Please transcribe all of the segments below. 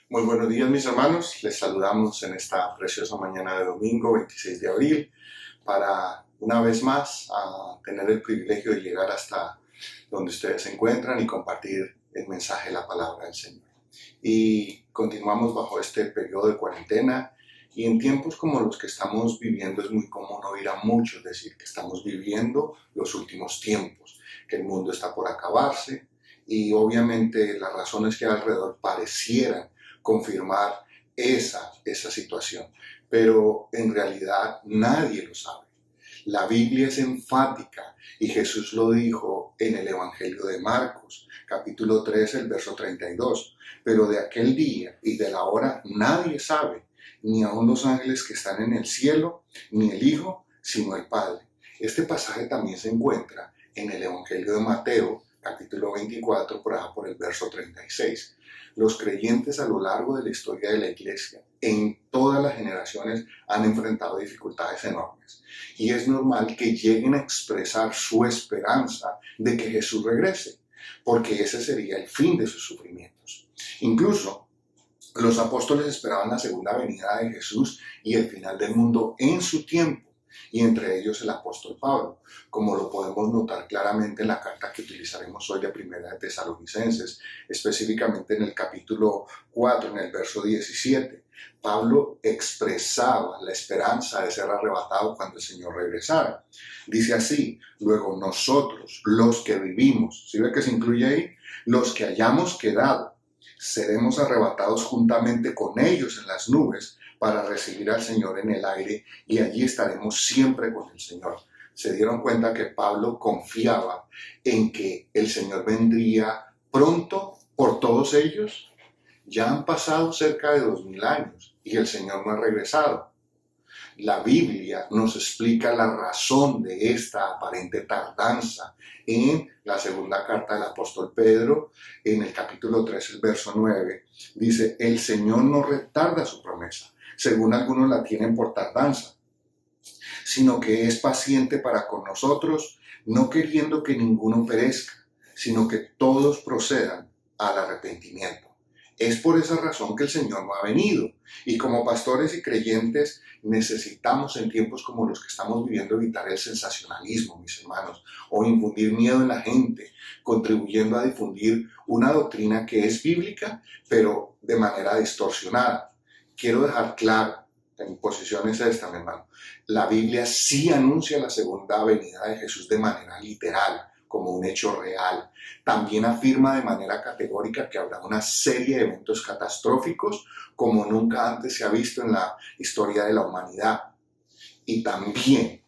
Muy buenos días, mis hermanos. Les saludamos en esta preciosa mañana de domingo 26 de abril para una vez más tener el privilegio de llegar hasta donde ustedes se encuentran y compartir el mensaje de la palabra del Señor. Y continuamos bajo este periodo de cuarentena y en tiempos como los que estamos viviendo es muy común oír a muchos decir que estamos viviendo los últimos tiempos, que el mundo está por acabarse y obviamente las razones que hay alrededor parecieran confirmar esa situación, pero en realidad nadie lo sabe. La Biblia es enfática y Jesús lo dijo en el Evangelio de Marcos, capítulo 3, el verso 32. Pero de aquel día y de la hora nadie sabe, ni aun los ángeles que están en el cielo, ni el Hijo, sino el Padre. Este pasaje también se encuentra en el Evangelio de Mateo, capítulo 24, por el verso 36. Los creyentes a lo largo de la historia de la iglesia, en todas las generaciones, han enfrentado dificultades enormes. Y es normal que lleguen a expresar su esperanza de que Jesús regrese, porque ese sería el fin de sus sufrimientos. Incluso los apóstoles esperaban la segunda venida de Jesús y el final del mundo en su tiempo, y entre ellos el apóstol Pablo, como lo podemos notar claramente en la carta que utilizaremos hoy de Primera de Tesalonicenses, específicamente en el capítulo 4, en el verso 17. Pablo expresaba la esperanza de ser arrebatado cuando el Señor regresara. Dice así: luego nosotros, los que vivimos, ¿sí ve que se incluye ahí? Los que hayamos quedado, seremos arrebatados juntamente con ellos en las nubes para recibir al Señor en el aire y allí estaremos siempre con el Señor. Se dieron cuenta que Pablo confiaba en que el Señor vendría pronto por todos ellos. Ya han pasado cerca de 2000 años y el Señor no ha regresado. La Biblia nos explica la razón de esta aparente tardanza en la segunda carta del apóstol Pedro, en el capítulo 3, el verso 9. Dice: el Señor no retarda su promesa, según algunos la tienen por tardanza, sino que es paciente para con nosotros, no queriendo que ninguno perezca, sino que todos procedan al arrepentimiento. Es por esa razón que el Señor no ha venido. Y como pastores y creyentes necesitamos en tiempos como los que estamos viviendo evitar el sensacionalismo, mis hermanos, o infundir miedo en la gente, contribuyendo a difundir una doctrina que es bíblica, pero de manera distorsionada. Quiero dejar claro, mi posición es esta, mi hermano. La Biblia sí anuncia la segunda venida de Jesús de manera literal, como un hecho real. También afirma de manera categórica que habrá una serie de eventos catastróficos como nunca antes se ha visto en la historia de la humanidad. Y también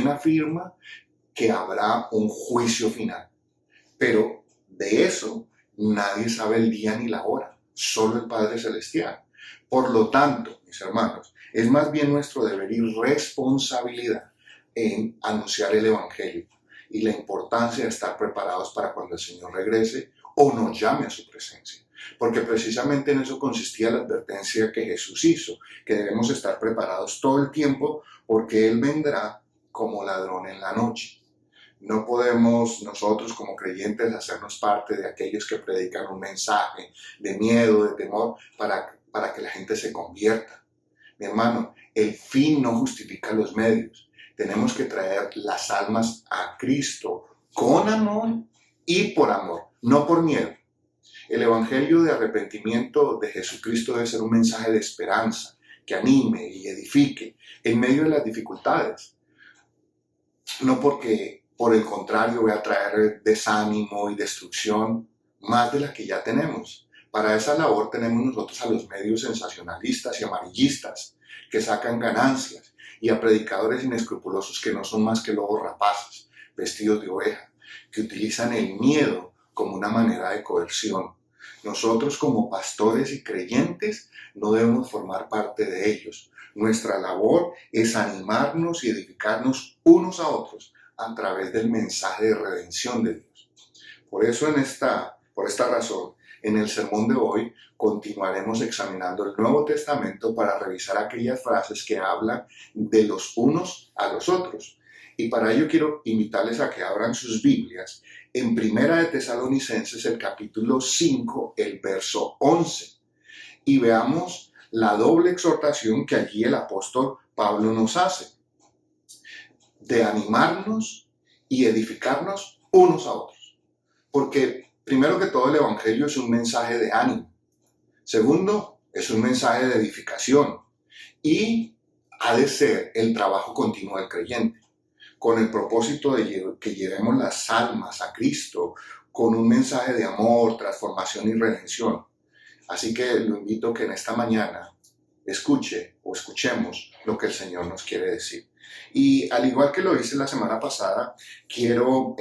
afirma que habrá un juicio final. Pero de eso nadie sabe el día ni la hora, solo el Padre Celestial. Por lo tanto, mis hermanos, es más bien nuestro deber y responsabilidad en anunciar el Evangelio y la importancia de estar preparados para cuando el Señor regrese o nos llame a su presencia. Porque precisamente en eso consistía la advertencia que Jesús hizo, que debemos estar preparados todo el tiempo porque Él vendrá como ladrón en la noche. No podemos nosotros como creyentes hacernos parte de aquellos que predican un mensaje de miedo, de temor, para que la gente se convierta. Mi hermano, el fin no justifica los medios. Tenemos que traer las almas a Cristo con amor y por amor, no por miedo. El Evangelio de arrepentimiento de Jesucristo debe ser un mensaje de esperanza, que anime y edifique en medio de las dificultades. No porque, por el contrario, voy a traer desánimo y destrucción más de la que ya tenemos. Para esa labor tenemos nosotros a los medios sensacionalistas y amarillistas que sacan ganancias y a predicadores inescrupulosos que no son más que lobos rapaces, vestidos de oveja, que utilizan el miedo como una manera de coerción. Nosotros como pastores y creyentes no debemos formar parte de ellos. Nuestra labor es animarnos y edificarnos unos a otros a través del mensaje de redención de Dios. Por esta razón, en el sermón de hoy continuaremos examinando el Nuevo Testamento para revisar aquellas frases que hablan de los unos a los otros. Y para ello quiero invitarles a que abran sus Biblias en Primera de Tesalonicenses, el capítulo 5, el verso 11. y veamos la doble exhortación que allí el apóstol Pablo nos hace, de animarnos y edificarnos unos a otros. Porque primero que todo el Evangelio es un mensaje de ánimo. Segundo, es un mensaje de edificación. Y ha de ser el trabajo continuo del creyente, con el propósito de que llevemos las almas a Cristo, con un mensaje de amor, transformación y redención. Así que lo invito a que en esta mañana escuche o escuchemos lo que el Señor nos quiere decir. Y al igual que lo hice la semana pasada, quiero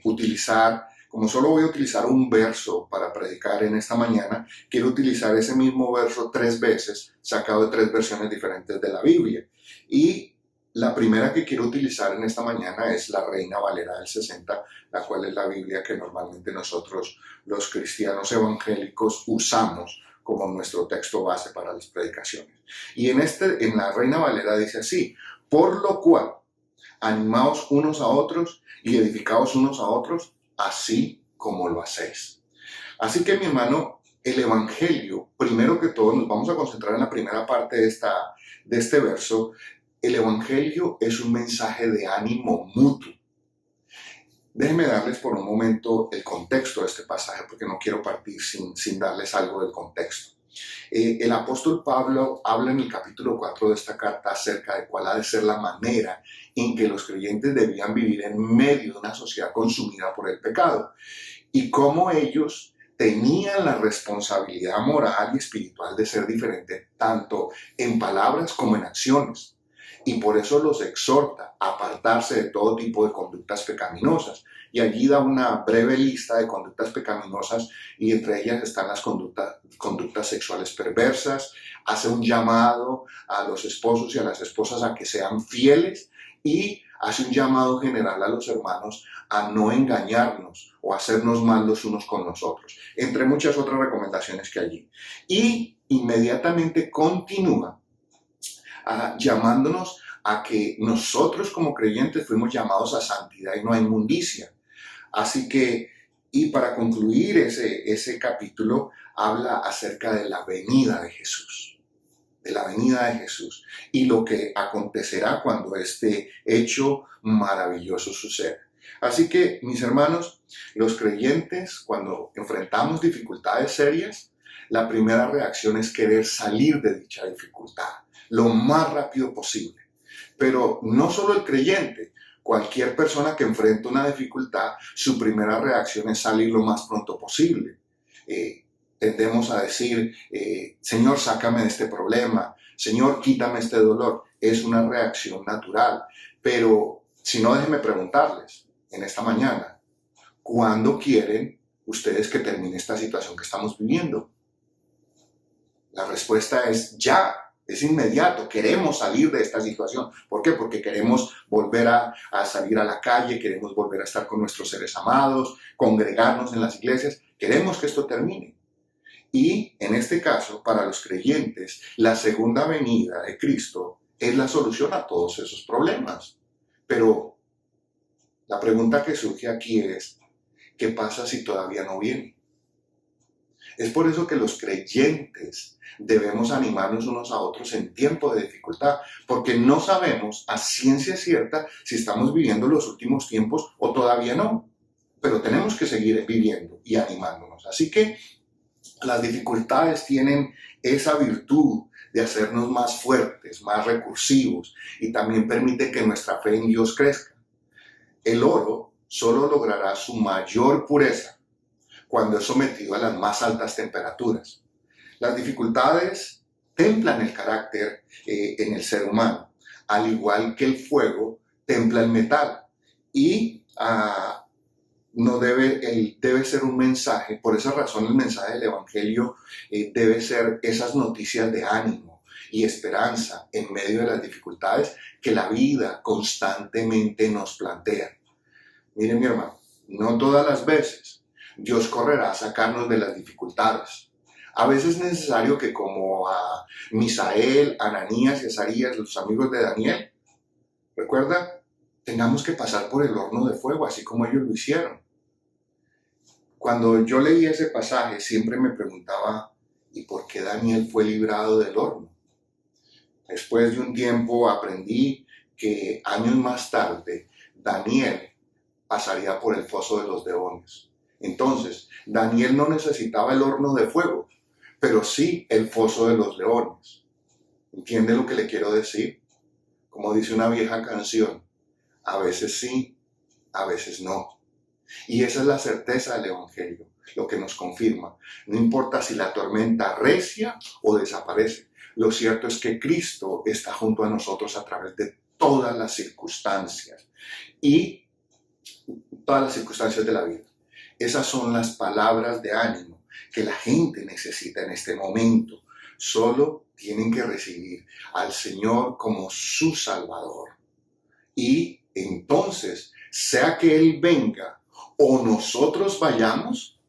utilizar, como solo voy a utilizar un verso para predicar en esta mañana, quiero utilizar ese mismo verso 3 veces, sacado de 3 versiones diferentes de la Biblia. Y la primera que quiero utilizar en esta mañana es la Reina Valera del 60, la cual es la Biblia que normalmente nosotros, los cristianos evangélicos, usamos como nuestro texto base para las predicaciones. Y en la Reina Valera dice así: por lo cual, animaos unos a otros y edificaos unos a otros, así como lo hacéis. Así que, mi hermano, el Evangelio, primero que todo, nos vamos a concentrar en la primera parte de este verso. El Evangelio es un mensaje de ánimo mutuo. Déjenme darles por un momento el contexto de este pasaje, porque no quiero partir sin darles algo del contexto. El apóstol Pablo habla en el capítulo 4 de esta carta acerca de cuál ha de ser la manera en que los creyentes debían vivir en medio de una sociedad consumida por el pecado y cómo ellos tenían la responsabilidad moral y espiritual de ser diferentes tanto en palabras como en acciones. Y por eso los exhorta a apartarse de todo tipo de conductas pecaminosas. Y allí da una breve lista de conductas pecaminosas y entre ellas están las conductas sexuales perversas. Hace un llamado a los esposos y a las esposas a que sean fieles y hace un llamado general a los hermanos a no engañarnos o hacernos mal los unos con los otros, entre muchas otras recomendaciones que allí. Y inmediatamente continúa llamándonos a que nosotros como creyentes fuimos llamados a santidad y no a inmundicia. Así que, y para concluir ese capítulo, habla acerca de la venida de Jesús, y lo que acontecerá cuando este hecho maravilloso suceda. Así que, mis hermanos, los creyentes, cuando enfrentamos dificultades serias, la primera reacción es querer salir de dicha dificultad lo más rápido posible. Pero no solo el creyente, cualquier persona que enfrenta una dificultad, su primera reacción es salir lo más pronto posible. Tendemos a decir, Señor, sácame de este problema, Señor, quítame este dolor. Es una reacción natural. Pero si no, déjenme preguntarles en esta mañana, ¿cuándo quieren ustedes que termine esta situación que estamos viviendo? La respuesta es ya. Es inmediato, queremos salir de esta situación. ¿Por qué? Porque queremos volver a salir a la calle, queremos volver a estar con nuestros seres amados, congregarnos en las iglesias, queremos que esto termine. Y en este caso, para los creyentes, la segunda venida de Cristo es la solución a todos esos problemas. Pero la pregunta que surge aquí es, ¿qué pasa si todavía no viene? Es por eso que los creyentes debemos animarnos unos a otros en tiempo de dificultad, porque no sabemos a ciencia cierta si estamos viviendo los últimos tiempos o todavía no, pero tenemos que seguir viviendo y animándonos. Así que las dificultades tienen esa virtud de hacernos más fuertes, más recursivos y también permite que nuestra fe en Dios crezca. El oro solo logrará su mayor pureza cuando es sometido a las más altas temperaturas. Las dificultades templan el carácter en el ser humano, al igual que el fuego templa el metal. Y no debe ser un mensaje, por esa razón el mensaje del Evangelio debe ser esas noticias de ánimo y esperanza en medio de las dificultades que la vida constantemente nos plantea. Miren, mi hermano, no todas las veces Dios correrá a sacarnos de las dificultades. A veces es necesario que, como a Misael, Ananías y Azarías, los amigos de Daniel, ¿recuerda? Tengamos que pasar por el horno de fuego, así como ellos lo hicieron. Cuando yo leí ese pasaje, siempre me preguntaba, ¿Y por qué Daniel fue librado del horno? Después de un tiempo aprendí que años más tarde Daniel pasaría por el foso de los leones. Entonces, Daniel no necesitaba el horno de fuego, pero sí el foso de los leones. ¿Entiende lo que le quiero decir? Como dice una vieja canción, a veces sí, a veces no. Y esa es la certeza del Evangelio, lo que nos confirma. No importa si la tormenta recia o desaparece, lo cierto es que Cristo está junto a nosotros a través de todas las circunstancias y todas las circunstancias de la vida. Esas son las palabras de ánimo que la gente necesita en este momento. Solo tienen que recibir al Señor como su Salvador. Y entonces, sea que Él venga o nosotros vayamos,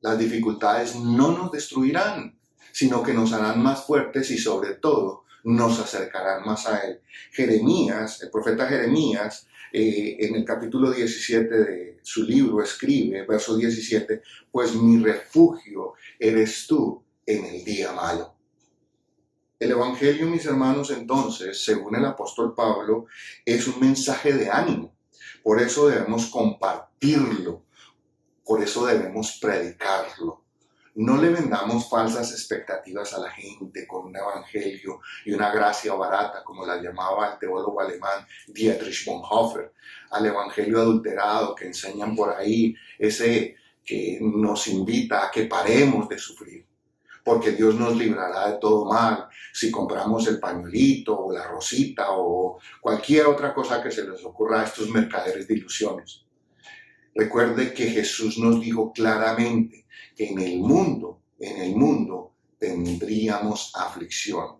las dificultades no nos destruirán, sino que nos harán más fuertes y sobre todo nos acercarán más a Él. Jeremías, el profeta Jeremías, en el capítulo 17 de su libro escribe, verso 17, pues mi refugio eres tú en el día malo. El Evangelio, mis hermanos, entonces, según el apóstol Pablo, es un mensaje de ánimo. Por eso debemos compartirlo, por eso debemos predicarlo. No le vendamos falsas expectativas a la gente con un evangelio y una gracia barata, como la llamaba el teólogo alemán Dietrich Bonhoeffer, al evangelio adulterado que enseñan por ahí, ese que nos invita a que paremos de sufrir, porque Dios nos librará de todo mal si compramos el pañuelito o la rosita o cualquier otra cosa que se les ocurra a estos mercaderes de ilusiones. Recuerde que Jesús nos dijo claramente que en el mundo tendríamos aflicción.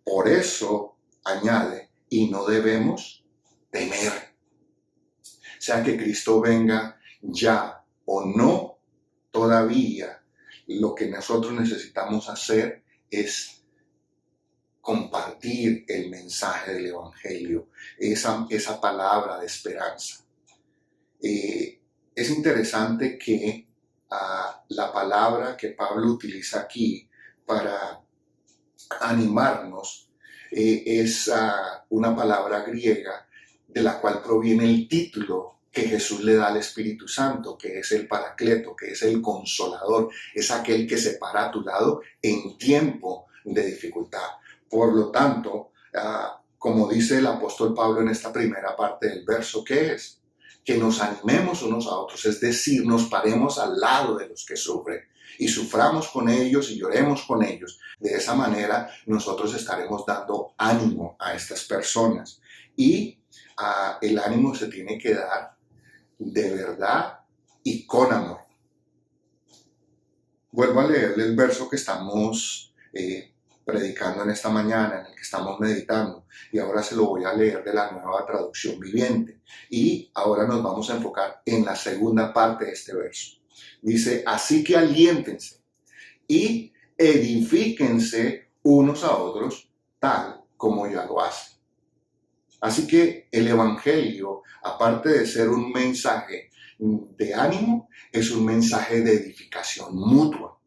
Por eso añade, y no debemos temer. Sea que Cristo venga ya o no, todavía lo que nosotros necesitamos hacer es compartir el mensaje del Evangelio, esa palabra de esperanza. Es interesante que la palabra que Pablo utiliza aquí para animarnos es una palabra griega de la cual proviene el título que Jesús le da al Espíritu Santo, que es el Paracleto, que es el Consolador, es aquel que se para a tu lado en tiempo de dificultad. Por lo tanto, como dice el apóstol Pablo en esta primera parte del verso, ¿qué es? Que nos animemos unos a otros, es decir, nos paremos al lado de los que sufren y suframos con ellos y lloremos con ellos. De esa manera nosotros estaremos dando ánimo a estas personas y el ánimo se tiene que dar de verdad y con amor. Vuelvo a leerle el verso que estamos predicando en esta mañana, en el que estamos meditando, y ahora se lo voy a leer de la Nueva Traducción Viviente. Y ahora nos vamos a enfocar en la segunda parte de este verso. Dice, así que aliéntense y edifíquense unos a otros, tal como ya lo hacen. Así que el Evangelio, aparte de ser un mensaje de ánimo, es un mensaje de edificación mutua.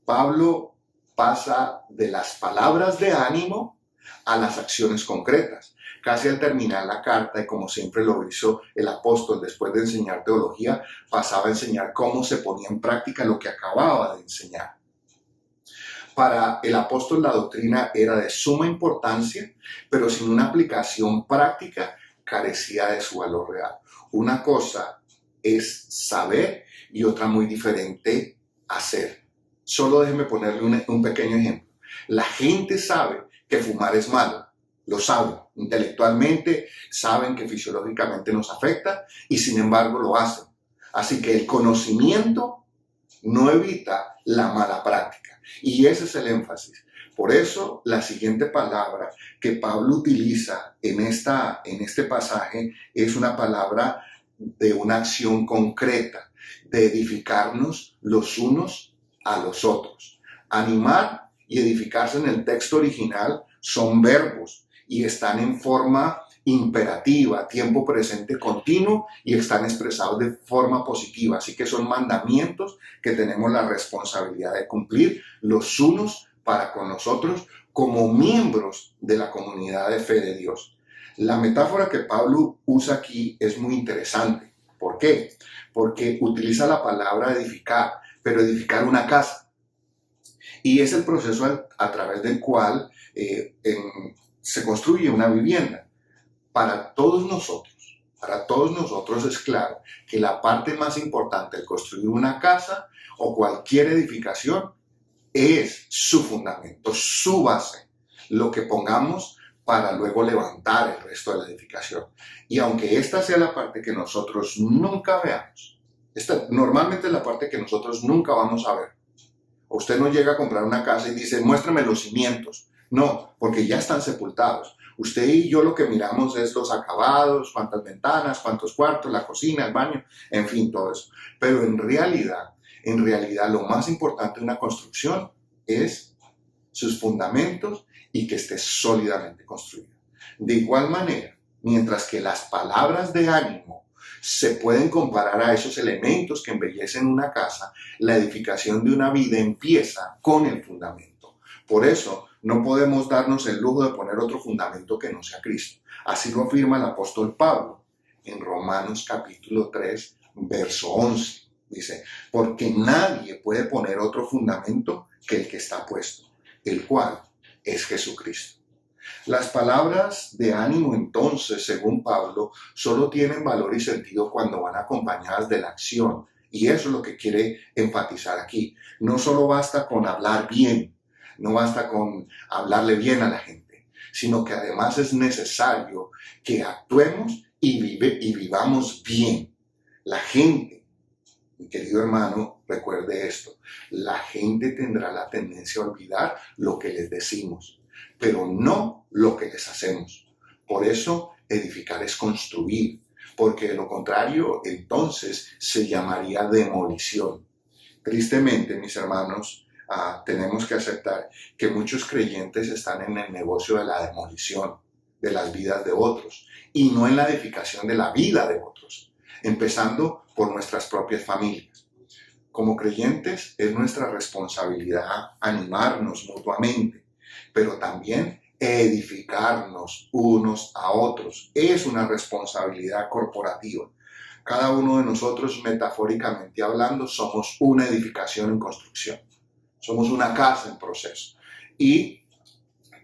Pablo pasa de las palabras de ánimo a las acciones concretas. Casi al terminar la carta, y como siempre lo hizo el apóstol después de enseñar teología, pasaba a enseñar cómo se ponía en práctica lo que acababa de enseñar. Para el apóstol la doctrina era de suma importancia, pero sin una aplicación práctica carecía de su valor real. Una cosa es saber y otra muy diferente hacer. Solo déjeme ponerle un pequeño ejemplo. La gente sabe que fumar es malo, lo saben. Intelectualmente saben que fisiológicamente nos afecta y sin embargo lo hacen. Así que el conocimiento no evita la mala práctica. Y ese es el énfasis. Por eso la siguiente palabra que Pablo utiliza en este pasaje es una palabra de una acción concreta, de edificarnos los unos a los otros. Animar y edificarse en el texto original son verbos y están en forma imperativa, tiempo presente continuo y están expresados de forma positiva. Así que son mandamientos que tenemos la responsabilidad de cumplir los unos para con los otros como miembros de la comunidad de fe de Dios. La metáfora que Pablo usa aquí es muy interesante. ¿Por qué? Porque utiliza la palabra edificar, pero edificar una casa. Y es el proceso a través del cual se construye una vivienda. Para todos nosotros es claro que la parte más importante de construir una casa o cualquier edificación es su fundamento, su base, lo que pongamos para luego levantar el resto de la edificación. Y aunque esta sea la parte que nosotros nunca veamos, esta normalmente es la parte que nosotros nunca vamos a ver. Usted no llega a comprar una casa y dice, muéstrame los cimientos. No, porque ya están sepultados. Usted y yo lo que miramos es los acabados, cuántas ventanas, cuántos cuartos, la cocina, el baño, en fin, todo eso. Pero en realidad, lo más importante de una construcción es sus fundamentos y que esté sólidamente construida. De igual manera, mientras que las palabras de ánimo se pueden comparar a esos elementos que embellecen una casa, la edificación de una vida empieza con el fundamento. Por eso, no podemos darnos el lujo de poner otro fundamento que no sea Cristo. Así lo afirma el apóstol Pablo en Romanos capítulo 3, verso 11. Dice, porque nadie puede poner otro fundamento que el que está puesto, el cual es Jesucristo. Las palabras de ánimo entonces, según Pablo, solo tienen valor y sentido cuando van acompañadas de la acción. Y eso es lo que quiere enfatizar aquí. No solo basta con hablar bien, no basta con hablarle bien a la gente, sino que además es necesario que actuemos y vivamos bien. La gente, mi querido hermano, recuerde esto, la gente tendrá la tendencia a olvidar lo que les decimos, pero no lo que les hacemos. Por eso, edificar es construir, porque de lo contrario, entonces se llamaría demolición. Tristemente, mis hermanos, tenemos que aceptar que muchos creyentes están en el negocio de la demolición de las vidas de otros y no en la edificación de la vida de otros, empezando por nuestras propias familias. Como creyentes es nuestra responsabilidad animarnos mutuamente, pero también edificarnos unos a otros. Es una responsabilidad corporativa. Cada uno de nosotros, metafóricamente hablando, somos una edificación en construcción. Somos una casa en proceso. Y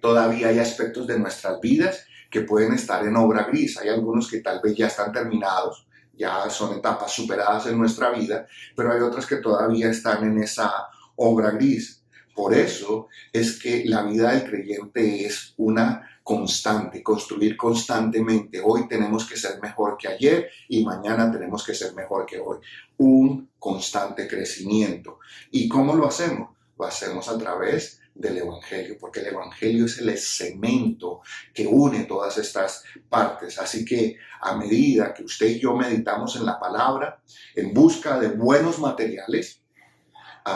todavía hay aspectos de nuestras vidas que pueden estar en obra gris. Hay algunos que tal vez ya están terminados, ya son etapas superadas en nuestra vida, pero hay otras que todavía están en esa obra gris. Por eso es que la vida del creyente es una constante, construir constantemente. Hoy tenemos que ser mejor que ayer y mañana tenemos que ser mejor que hoy. Un constante crecimiento. ¿Y cómo lo hacemos? Lo hacemos a través del Evangelio, porque el Evangelio es el cemento que une todas estas partes. Así que a medida que usted y yo meditamos en la palabra, en busca de buenos materiales,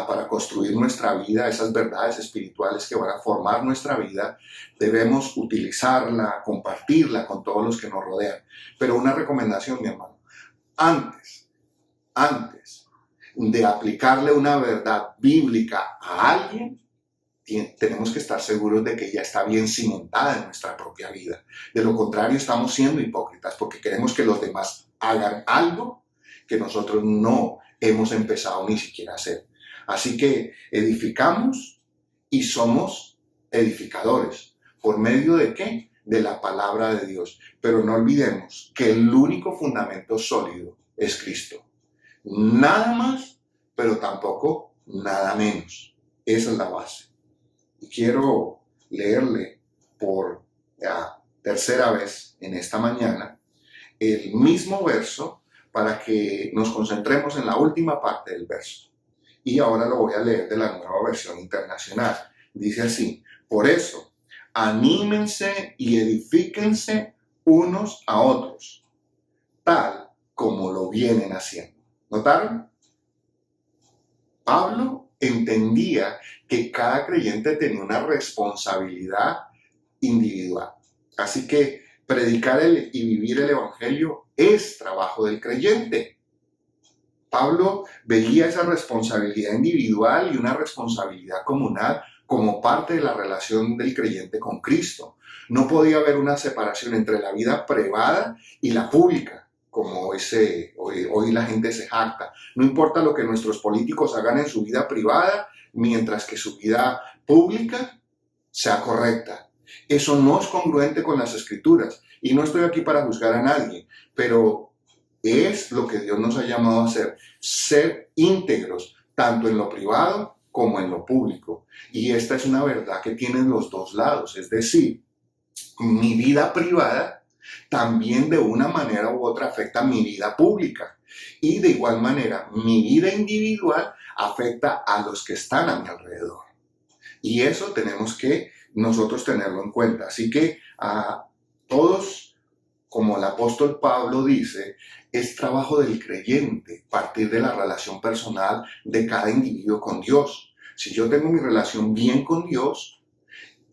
para construir nuestra vida, esas verdades espirituales que van a formar nuestra vida, debemos utilizarla, compartirla con todos los que nos rodean. Pero una recomendación, mi hermano, antes de aplicarle una verdad bíblica a alguien, tenemos que estar seguros de que ya está bien cimentada en nuestra propia vida. De lo contrario, estamos siendo hipócritas porque queremos que los demás hagan algo que nosotros no hemos empezado ni siquiera a hacer. Así que edificamos y somos edificadores. ¿Por medio de qué? De la palabra de Dios. Pero no olvidemos que el único fundamento sólido es Cristo. Nada más, pero tampoco nada menos. Esa es la base. Y quiero leerle por la tercera vez en esta mañana el mismo verso para que nos concentremos en la última parte del verso. Y ahora lo voy a leer de la Nueva Versión Internacional. Dice así: por eso, anímense y edifíquense unos a otros, tal como lo vienen haciendo. ¿Notaron? Pablo entendía que cada creyente tenía una responsabilidad individual. Así que Predicar y vivir el Evangelio es trabajo del creyente. Pablo veía esa responsabilidad individual y una responsabilidad comunal como parte de la relación del creyente con Cristo. No podía haber una separación entre la vida privada y la pública, como hoy la gente se jacta. No importa lo que nuestros políticos hagan en su vida privada, mientras que su vida pública sea correcta. Eso no es congruente con las Escrituras. Y no estoy aquí para juzgar a nadie, pero es lo que Dios nos ha llamado a hacer, ser íntegros, tanto en lo privado como en lo público. Y esta es una verdad que tienen los dos lados, es decir, mi vida privada también de una manera u otra afecta mi vida pública. Y de igual manera, mi vida individual afecta a los que están a mi alrededor. Y eso tenemos que nosotros tenerlo en cuenta. Así que a todos, como el apóstol Pablo dice, es trabajo del creyente partir de la relación personal de cada individuo con Dios. Si yo tengo mi relación bien con Dios,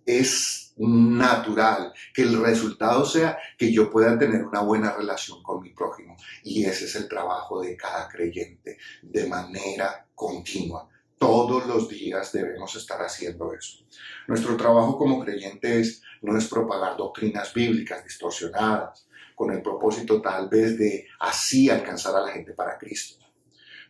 es natural que el resultado sea que yo pueda tener una buena relación con mi prójimo. Y ese es el trabajo de cada creyente, de manera continua. Todos los días debemos estar haciendo eso. Nuestro trabajo como creyentes no es propagar doctrinas bíblicas distorsionadas, con el propósito tal vez de así alcanzar a la gente para Cristo.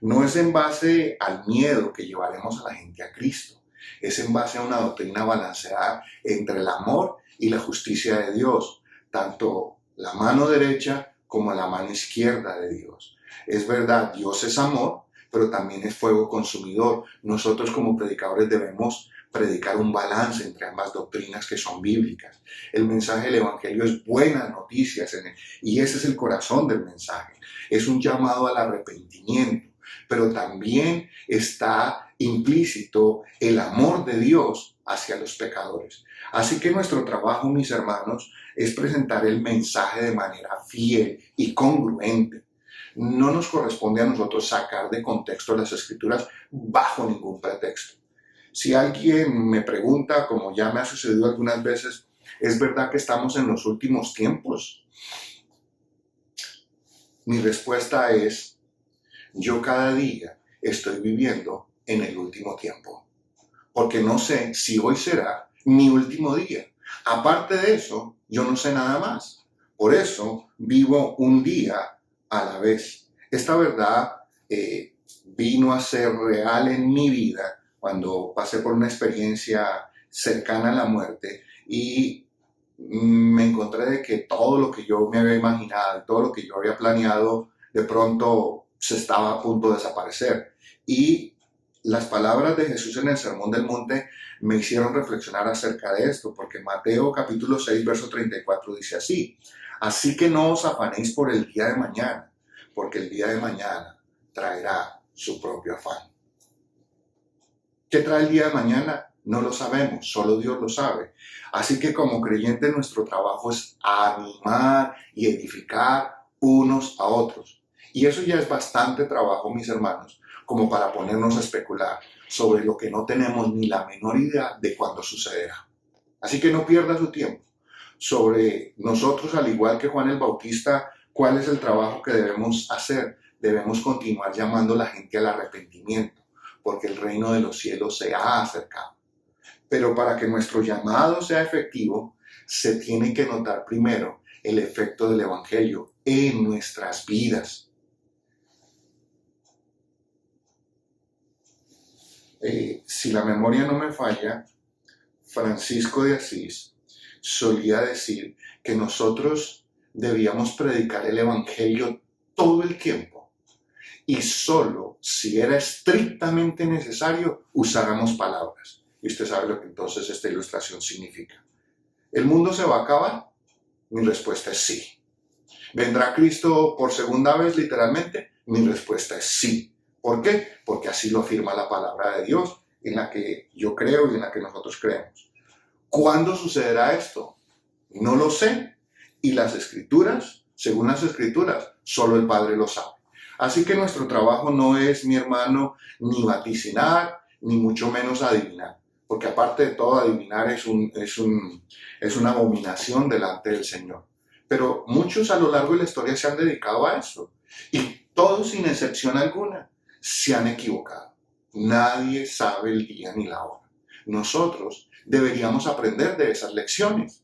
No es en base al miedo que llevaremos a la gente a Cristo. Es en base a una doctrina balanceada entre el amor y la justicia de Dios, tanto la mano derecha como la mano izquierda de Dios. Es verdad, Dios es amor, pero también es fuego consumidor. Nosotros como predicadores debemos predicar un balance entre ambas doctrinas que son bíblicas. El mensaje del Evangelio es buenas noticias y ese es el corazón del mensaje. Es un llamado al arrepentimiento, pero también está implícito el amor de Dios hacia los pecadores. Así que nuestro trabajo, mis hermanos, es presentar el mensaje de manera fiel y congruente. No nos corresponde a nosotros sacar de contexto las Escrituras bajo ningún pretexto. Si alguien me pregunta, como ya me ha sucedido algunas veces, ¿es verdad que estamos en los últimos tiempos? Mi respuesta es, yo cada día estoy viviendo en el último tiempo, porque no sé si hoy será mi último día. Aparte de eso, yo no sé nada más. Por eso vivo un día a la vez. Esta verdad vino a ser real en mi vida cuando pasé por una experiencia cercana a la muerte y me encontré de que todo lo que yo me había imaginado, todo lo que yo había planeado, de pronto se estaba a punto de desaparecer. Y las palabras de Jesús en el Sermón del Monte me hicieron reflexionar acerca de esto, porque Mateo capítulo 6, verso 34 dice así: así que no os afanéis por el día de mañana, porque el día de mañana traerá su propio afán. ¿Qué trae el día de mañana? No lo sabemos, solo Dios lo sabe. Así que como creyentes nuestro trabajo es animar y edificar unos a otros. Y eso ya es bastante trabajo, mis hermanos, como para ponernos a especular sobre lo que no tenemos ni la menor idea de cuándo sucederá. Así que no pierda su tiempo. Sobre nosotros, al igual que Juan el Bautista, ¿cuál es el trabajo que debemos hacer? Debemos continuar llamando a la gente al arrepentimiento, porque el reino de los cielos se ha acercado. Pero para que nuestro llamado sea efectivo, se tiene que notar primero el efecto del Evangelio en nuestras vidas. Si la memoria no me falla, Francisco de Asís solía decir que nosotros debíamos predicar el Evangelio todo el tiempo y solo si era estrictamente necesario usáramos palabras. Y usted sabe lo que entonces esta ilustración significa. ¿El mundo se va a acabar? Mi respuesta es sí. ¿Vendrá Cristo por segunda vez literalmente? Mi respuesta es sí. ¿Por qué? Porque así lo afirma la palabra de Dios, en la que yo creo y en la que nosotros creemos. ¿Cuándo sucederá esto? No lo sé. Y las Escrituras, según las Escrituras, solo el Padre lo sabe. Así que nuestro trabajo no es, mi hermano, ni vaticinar, ni mucho menos adivinar. Porque aparte de todo, adivinar es una abominación delante del Señor. pero muchos a lo largo de la historia se han dedicado a eso. Y todos, sin excepción alguna, se han equivocado. Nadie sabe el día ni la hora. Nosotros deberíamos aprender de esas lecciones.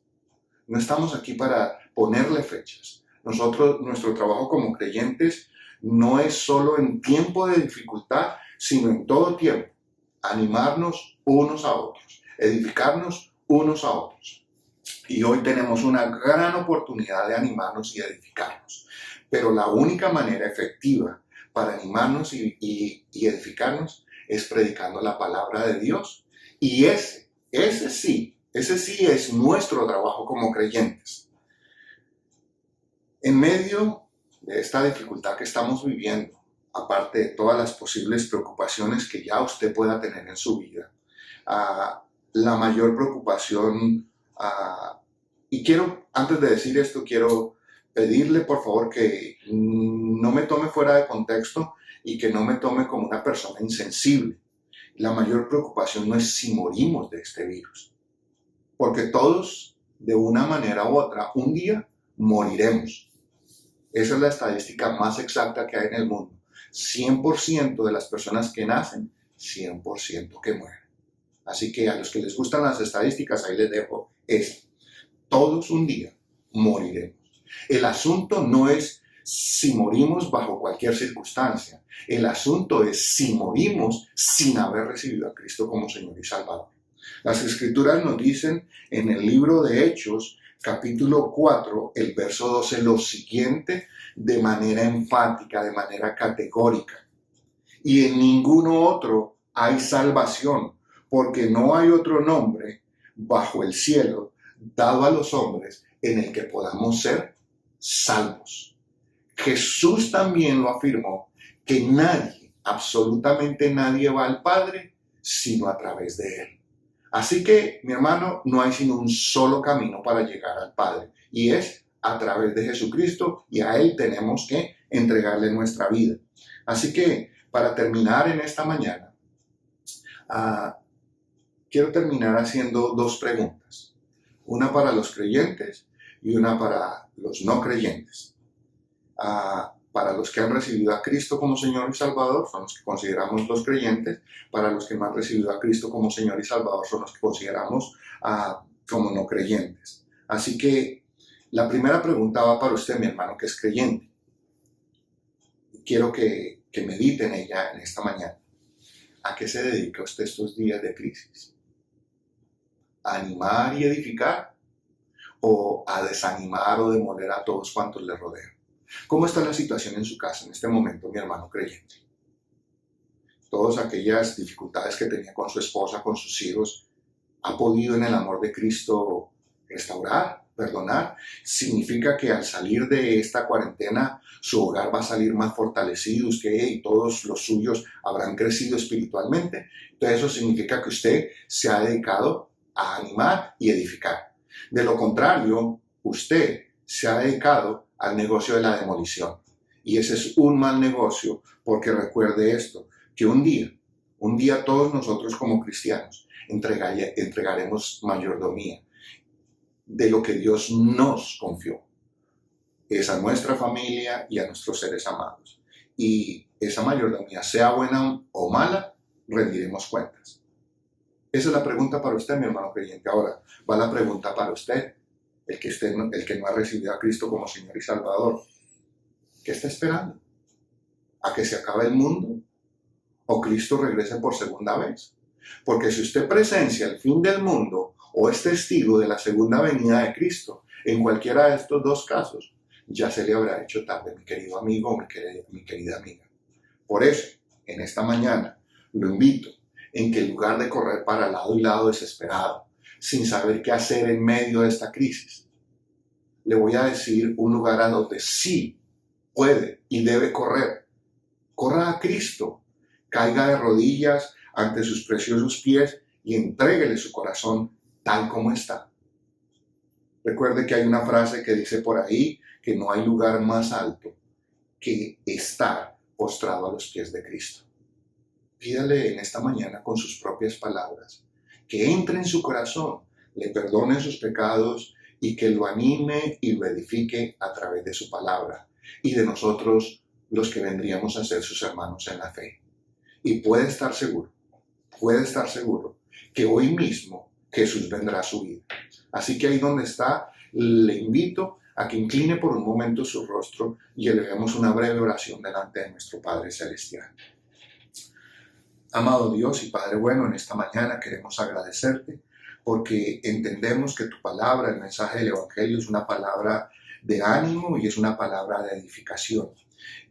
No estamos aquí para ponerle fechas. Nuestro trabajo como creyentes no es solo en tiempo de dificultad, sino en todo tiempo. Animarnos unos a otros, edificarnos unos a otros. Y hoy tenemos una gran oportunidad de animarnos y edificarnos. Pero la única manera efectiva para animarnos y edificarnos es predicando la palabra de Dios. Y ese sí es nuestro trabajo como creyentes. En medio de esta dificultad que estamos viviendo, aparte de todas las posibles preocupaciones que ya usted pueda tener en su vida, la mayor preocupación, y quiero, antes de decir esto, quiero pedirle por favor que no me tome fuera de contexto y que no me tome como una persona insensible. La mayor preocupación no es si morimos de este virus, porque todos, de una manera u otra, un día moriremos. Esa es la estadística más exacta que hay en el mundo. 100% de las personas que nacen, 100% que mueren. Así que a los que les gustan las estadísticas, ahí les dejo esto. Todos un día moriremos. El asunto no es si morimos bajo cualquier circunstancia. El asunto es si morimos sin haber recibido a Cristo como Señor y Salvador. Las Escrituras nos dicen en el libro de Hechos, capítulo 4, el verso 12, lo siguiente de manera enfática, de manera categórica. Y en ninguno otro hay salvación, porque no hay otro nombre bajo el cielo dado a los hombres en el que podamos ser salvos. Jesús también lo afirmó, que nadie, absolutamente nadie va al Padre sino a través de Él. Así que, mi hermano, no hay sino un solo camino para llegar al Padre, y es a través de Jesucristo, y a Él tenemos que entregarle nuestra vida. Así que, para terminar en esta mañana, quiero terminar haciendo dos preguntas. Una para los creyentes y una para los no creyentes. Para los que han recibido a Cristo como Señor y Salvador, son los que consideramos los creyentes. Para los que no han recibido a Cristo como Señor y Salvador, son los que consideramos como no creyentes. Así que la primera pregunta va para usted, mi hermano, que es creyente. Quiero que medite en ella en esta mañana. ¿A qué se dedica usted estos días de crisis? ¿A animar y edificar? ¿O a desanimar o demoler a todos cuantos le rodean? ¿Cómo está la situación en su casa en este momento, mi hermano creyente? Todas aquellas dificultades que tenía con su esposa, con sus hijos, ¿ha podido en el amor de Cristo restaurar, perdonar? ¿Significa que al salir de esta cuarentena su hogar va a salir más fortalecido, usted y todos los suyos habrán crecido espiritualmente? Entonces eso significa que usted se ha dedicado a animar y edificar. De lo contrario, usted se ha dedicado al negocio de la demolición. Y ese es un mal negocio, porque recuerde esto, que un día todos nosotros como cristianos entregaremos mayordomía de lo que Dios nos confió. Es a nuestra familia y a nuestros seres amados. Y esa mayordomía, sea buena o mala, rendiremos cuentas. Esa es la pregunta para usted, mi hermano creyente. Ahora va la pregunta para usted. El que no ha recibido a Cristo como Señor y Salvador, ¿qué está esperando? ¿A que se acabe el mundo? ¿O Cristo regrese por segunda vez? Porque si usted presencia el fin del mundo o es testigo de la segunda venida de Cristo, en cualquiera de estos dos casos, ya se le habrá hecho tarde, mi querido amigo o mi querida amiga. Por eso, en esta mañana, lo invito en que en lugar de correr para lado y lado desesperado, sin saber qué hacer en medio de esta crisis, le voy a decir un lugar a donde sí puede y debe correr. Corra a Cristo, caiga de rodillas ante sus preciosos pies y entréguele su corazón tal como está. Recuerde que hay una frase que dice por ahí que no hay lugar más alto que estar postrado a los pies de Cristo. Pídale en esta mañana con sus propias palabras que entre en su corazón, le perdone sus pecados y que lo anime y lo edifique a través de su palabra y de nosotros los que vendríamos a ser sus hermanos en la fe. Y puede estar seguro que hoy mismo Jesús vendrá a su vida. Así que ahí donde está, le invito a que incline por un momento su rostro y elevemos una breve oración delante de nuestro Padre Celestial. Amado Dios y Padre bueno, en esta mañana queremos agradecerte porque entendemos que tu palabra, el mensaje del Evangelio, es una palabra de ánimo y es una palabra de edificación.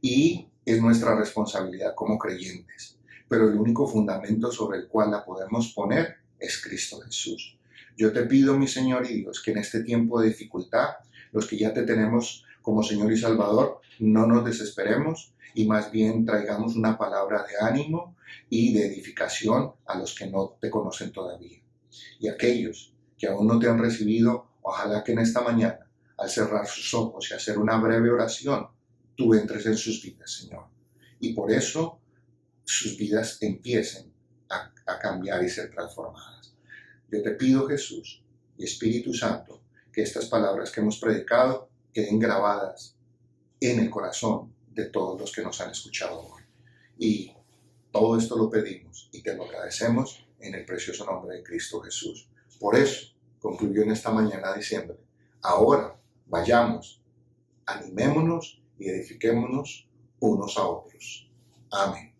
Y es nuestra responsabilidad como creyentes. Pero el único fundamento sobre el cual la podemos poner es Cristo Jesús. Yo te pido, mi Señor y Dios, que en este tiempo de dificultad, los que ya te tenemos como Señor y Salvador, no nos desesperemos y más bien traigamos una palabra de ánimo y de edificación a los que no te conocen todavía. Y aquellos que aún no te han recibido, ojalá que en esta mañana, al cerrar sus ojos y hacer una breve oración, tú entres en sus vidas, Señor. Y por eso sus vidas empiecen a cambiar y ser transformadas. Yo te pido, Jesús y Espíritu Santo, que estas palabras que hemos predicado queden grabadas en el corazón de todos los que nos han escuchado hoy. Y todo esto lo pedimos y te lo agradecemos en el precioso nombre de Cristo Jesús. Por eso concluyó en esta mañana diciéndole, ahora vayamos, animémonos y edifiquémonos unos a otros. Amén.